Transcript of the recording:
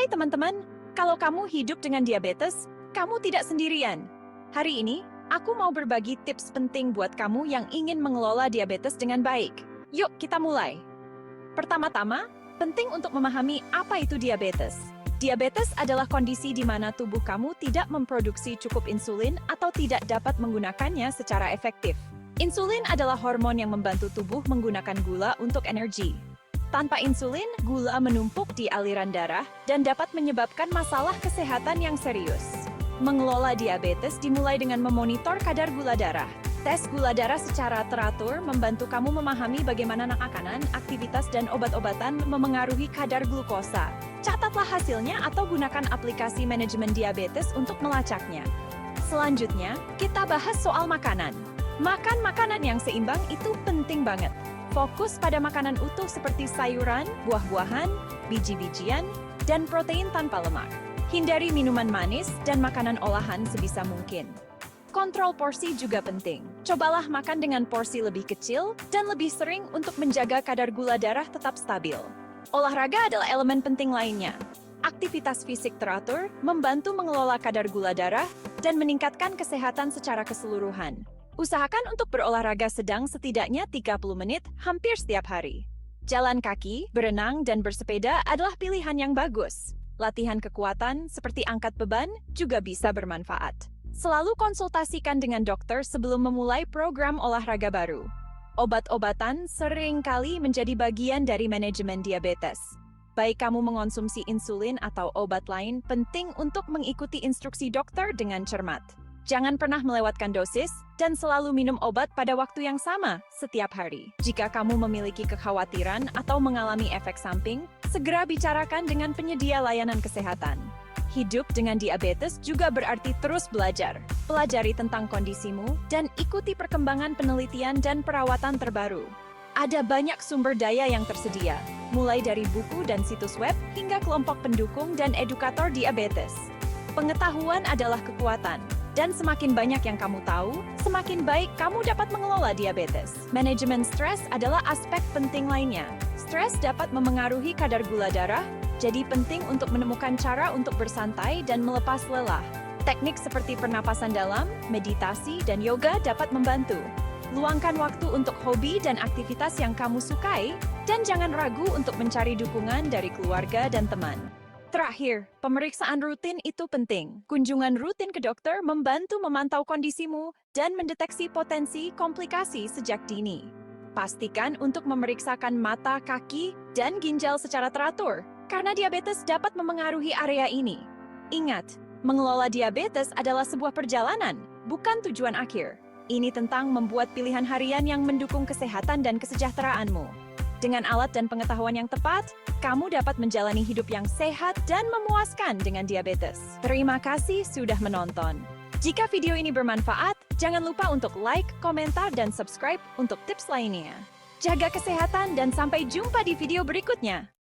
Hai teman-teman, kalau kamu hidup dengan diabetes, kamu tidak sendirian. Hari ini, aku mau berbagi tips penting buat kamu yang ingin mengelola diabetes dengan baik. Yuk kita mulai. Pertama-tama, penting untuk memahami apa itu diabetes. Diabetes adalah kondisi di mana tubuh kamu tidak memproduksi cukup insulin atau tidak dapat menggunakannya secara efektif. Insulin adalah hormon yang membantu tubuh menggunakan gula untuk energi. Tanpa insulin, gula menumpuk di aliran darah dan dapat menyebabkan masalah kesehatan yang serius. Mengelola diabetes dimulai dengan memonitor kadar gula darah. Tes gula darah secara teratur membantu kamu memahami bagaimana makanan, aktivitas, dan obat-obatan memengaruhi kadar glukosa. Catatlah hasilnya atau gunakan aplikasi manajemen diabetes untuk melacaknya. Selanjutnya, kita bahas soal makanan. Makan makanan yang seimbang itu penting banget. Fokus pada makanan utuh seperti sayuran, buah-buahan, biji-bijian, dan protein tanpa lemak. Hindari minuman manis dan makanan olahan sebisa mungkin. Kontrol porsi juga penting. Cobalah makan dengan porsi lebih kecil dan lebih sering untuk menjaga kadar gula darah tetap stabil. Olahraga adalah elemen penting lainnya. Aktivitas fisik teratur membantu mengelola kadar gula darah dan meningkatkan kesehatan secara keseluruhan. Usahakan untuk berolahraga sedang setidaknya 30 menit hampir setiap hari. Jalan kaki, berenang, dan bersepeda adalah pilihan yang bagus. Latihan kekuatan seperti angkat beban juga bisa bermanfaat. Selalu konsultasikan dengan dokter sebelum memulai program olahraga baru. Obat-obatan seringkali menjadi bagian dari manajemen diabetes. Baik kamu mengonsumsi insulin atau obat lain, penting untuk mengikuti instruksi dokter dengan cermat. Jangan pernah melewatkan dosis dan selalu minum obat pada waktu yang sama setiap hari. Jika kamu memiliki kekhawatiran atau mengalami efek samping, segera bicarakan dengan penyedia layanan kesehatan. Hidup dengan diabetes juga berarti terus belajar. Pelajari tentang kondisimu dan ikuti perkembangan penelitian dan perawatan terbaru. Ada banyak sumber daya yang tersedia, mulai dari buku dan situs web hingga kelompok pendukung dan edukator diabetes. Pengetahuan adalah kekuatan. Dan semakin banyak yang kamu tahu, semakin baik kamu dapat mengelola diabetes. Manajemen stres adalah aspek penting lainnya. Stres dapat memengaruhi kadar gula darah, jadi penting untuk menemukan cara untuk bersantai dan melepas lelah. Teknik seperti pernapasan dalam, meditasi, dan yoga dapat membantu. Luangkan waktu untuk hobi dan aktivitas yang kamu sukai, dan jangan ragu untuk mencari dukungan dari keluarga dan teman. Terakhir, pemeriksaan rutin itu penting. Kunjungan rutin ke dokter membantu memantau kondisimu dan mendeteksi potensi komplikasi sejak dini. Pastikan untuk memeriksakan mata, kaki, dan ginjal secara teratur, karena diabetes dapat memengaruhi area ini. Ingat, mengelola diabetes adalah sebuah perjalanan, bukan tujuan akhir. Ini tentang membuat pilihan harian yang mendukung kesehatan dan kesejahteraanmu. Dengan alat dan pengetahuan yang tepat, kamu dapat menjalani hidup yang sehat dan memuaskan dengan diabetes. Terima kasih sudah menonton. Jika video ini bermanfaat, jangan lupa untuk like, komentar, dan subscribe untuk tips lainnya. Jaga kesehatan dan sampai jumpa di video berikutnya.